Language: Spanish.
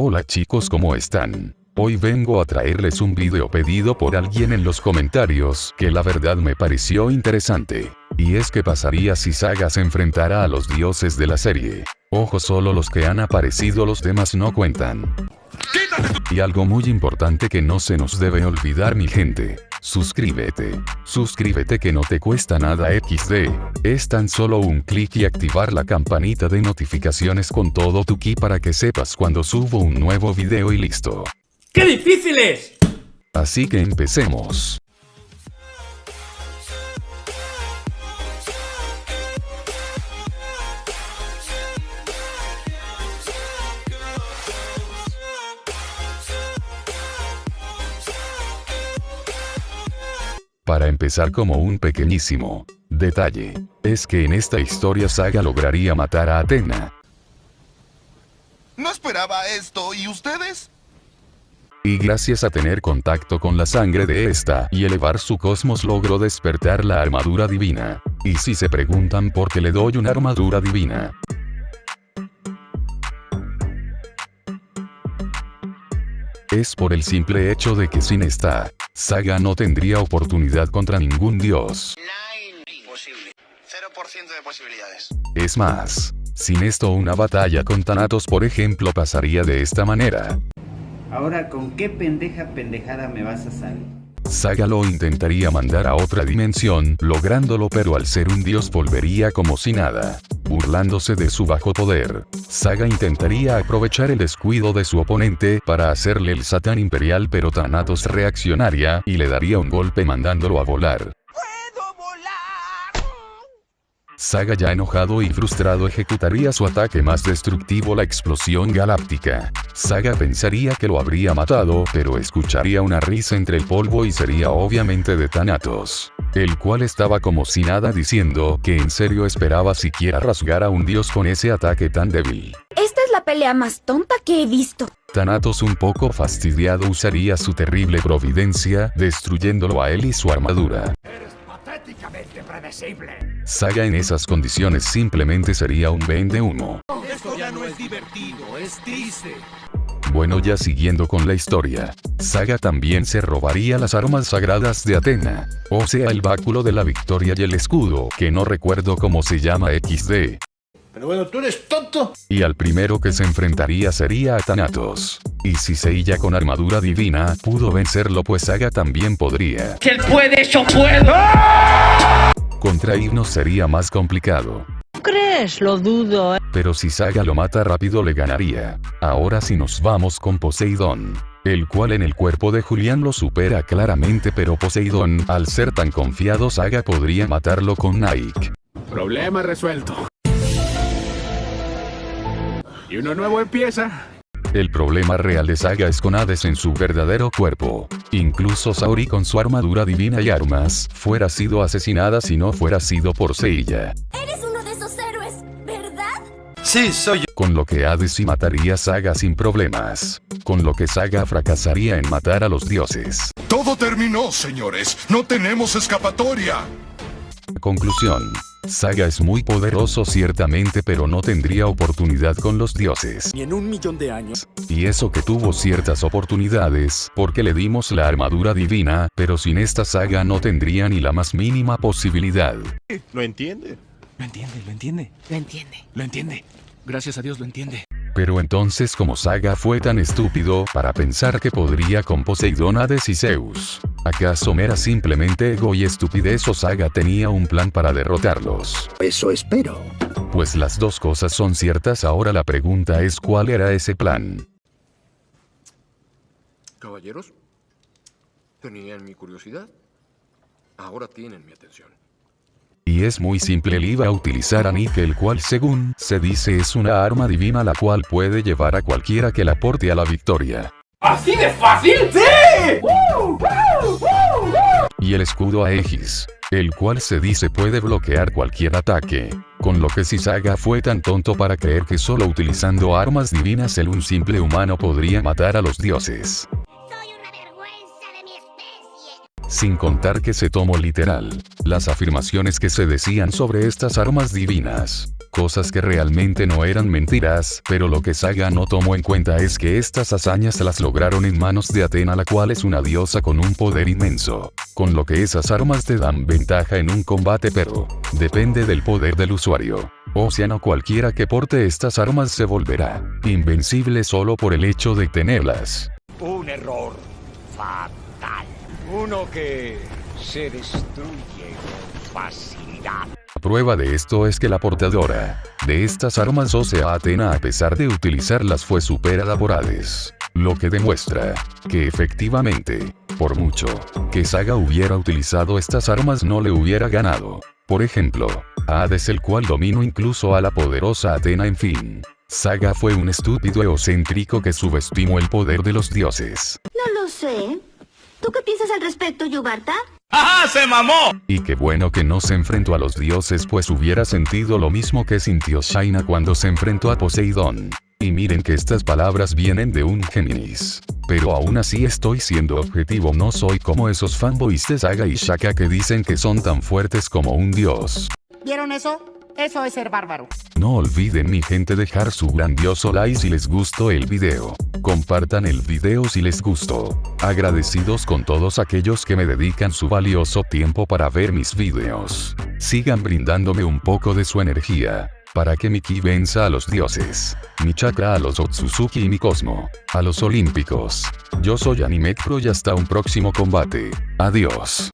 Hola chicos, ¿cómo están? Hoy vengo a traerles un video pedido por alguien en los comentarios que la verdad me pareció interesante. Y es que pasaría si Saga se enfrentara a los dioses de la serie. Ojo, solo los que han aparecido, los demás no cuentan. Y algo muy importante que no se nos debe olvidar, mi gente. Suscríbete. Suscríbete, que no te cuesta nada XD. Es tan solo un clic y activar la campanita de notificaciones con todo tu ki para que sepas cuando subo un nuevo video y listo. ¡Qué difícil es! Así que empecemos. Para empezar, como un pequeñísimo detalle, es que en esta historia Saga lograría matar a Athena. No esperaba esto, ¿y ustedes? Y gracias a tener contacto con la sangre de esta y elevar su cosmos, logró despertar la armadura divina. Y si se preguntan por qué le doy una armadura divina, es por el simple hecho de que sin esta, Saga no tendría oportunidad contra ningún dios. Imposible. 0% de posibilidades. Es más, sin esto una batalla con Thanatos, por ejemplo, pasaría de esta manera. Ahora, ¿con qué pendejada me vas a salir? Saga lo intentaría mandar a otra dimensión, lográndolo, pero al ser un dios volvería como si nada. Burlándose de su bajo poder, Saga intentaría aprovechar el descuido de su oponente para hacerle el Satán Imperial, pero Thanatos reaccionaría y le daría un golpe mandándolo a volar. Saga, ya enojado y frustrado, ejecutaría su ataque más destructivo, la explosión galáctica. Saga pensaría que lo habría matado, pero escucharía una risa entre el polvo y sería obviamente de Thanatos, el cual estaba como si nada, diciendo que en serio esperaba siquiera rasgar a un dios con ese ataque tan débil. Esta es la pelea más tonta que he visto. Thanatos, un poco fastidiado, usaría su terrible providencia, destruyéndolo a él y su armadura. Saga en esas condiciones simplemente sería un vende humo. Esto ya no es divertido, es triste. Bueno, ya siguiendo con la historia, Saga también se robaría las armas sagradas de Athena, o sea, el báculo de la victoria y el escudo, que no recuerdo cómo se llama XD. Pero bueno, ¿tú eres tonto? Y al primero que se enfrentaría sería a Thanatos. Y si Seiya con armadura divina pudo vencerlo, pues Saga también podría. ¡Si él puede, yo puedo! Contra Hypnos sería más complicado. ¿Crees? Lo dudo. Pero si Saga lo mata rápido, le ganaría. Ahora si nos vamos con Poseidón, el cual en el cuerpo de Julián lo supera claramente, pero Poseidón, al ser tan confiado, Saga podría matarlo con Nike. Problema resuelto. Y uno nuevo empieza. El problema real de Saga es con Hades en su verdadero cuerpo. Incluso Saori con su armadura divina y armas, fuera sido asesinada si no fuera sido por Seiya. Eres uno de esos héroes, ¿verdad? Sí, soy yo. Con lo que Hades sí mataría a Saga sin problemas. Con lo que Saga fracasaría en matar a los dioses. Todo terminó, señores. No tenemos escapatoria. Conclusión. Saga es muy poderoso ciertamente, pero no tendría oportunidad con los dioses. Ni en 1.000.000 de años. Y eso que tuvo ciertas oportunidades, porque le dimos la armadura divina, pero sin esta Saga no tendría ni la más mínima posibilidad. ¿Lo entiende? Lo entiende, lo entiende. Lo entiende. Lo entiende. Gracias a Dios lo entiende. Pero entonces, ¿cómo Saga fue tan estúpido para pensar que podría con Poseidón, Hades y Zeus? ¿Acaso era simplemente ego y estupidez, o Saga tenía un plan para derrotarlos? Eso espero. Pues las dos cosas son ciertas. Ahora la pregunta es, ¿cuál era ese plan? Caballeros, tenían mi curiosidad. Ahora tienen mi atención. Y es muy simple, él iba a utilizar a Nike, el cual según se dice es una arma divina la cual puede llevar a cualquiera que la porte a la victoria. ¿Así de fácil? ¡Sí! Y el escudo a Aegis, el cual se dice puede bloquear cualquier ataque. Con lo que si Saga fue tan tonto para creer que solo utilizando armas divinas él, un simple humano, podría matar a los dioses. Soy una vergüenza de mi especie. Sin contar que se tomó literal las afirmaciones que se decían sobre estas armas divinas. cosas que realmente no eran mentiras, pero lo que Saga no tomó en cuenta es que estas hazañas las lograron en manos de Athena, la cual es una diosa con un poder inmenso, con lo que esas armas te dan ventaja en un combate, pero depende del poder del usuario. O sea, no cualquiera que porte estas armas se volverá invencible solo por el hecho de tenerlas. Un error fatal. Uno que se destruye con facilidad. La prueba de esto es que la portadora de estas armas, o sea Athena, a pesar de utilizarlas fue superada por Hades, lo que demuestra que efectivamente, por mucho que Saga hubiera utilizado estas armas, no le hubiera ganado. Por ejemplo, a Hades, el cual dominó incluso a la poderosa Athena. En fin, Saga fue un estúpido egocéntrico que subestimó el poder de los dioses. No lo sé. ¿Tú qué piensas al respecto, Yubarta? ¡Ajá! ¡Se mamó! Y qué bueno que no se enfrentó a los dioses, pues hubiera sentido lo mismo que sintió Shaina cuando se enfrentó a Poseidón. Y miren que estas palabras vienen de un Géminis. Pero aún así estoy siendo objetivo, no soy como esos fanboys de Saga y Shaka que dicen que son tan fuertes como un dios. ¿Vieron eso? Eso es ser bárbaro. No olviden, mi gente, dejar su grandioso like si les gustó el video. Compartan el video si les gustó. Agradecidos con todos aquellos que me dedican su valioso tiempo para ver mis videos. Sigan brindándome un poco de su energía, para que mi ki venza a los dioses, mi chakra a los Otsutsuki y mi Cosmo a los olímpicos. Yo soy Animecro y hasta un próximo combate. Adiós.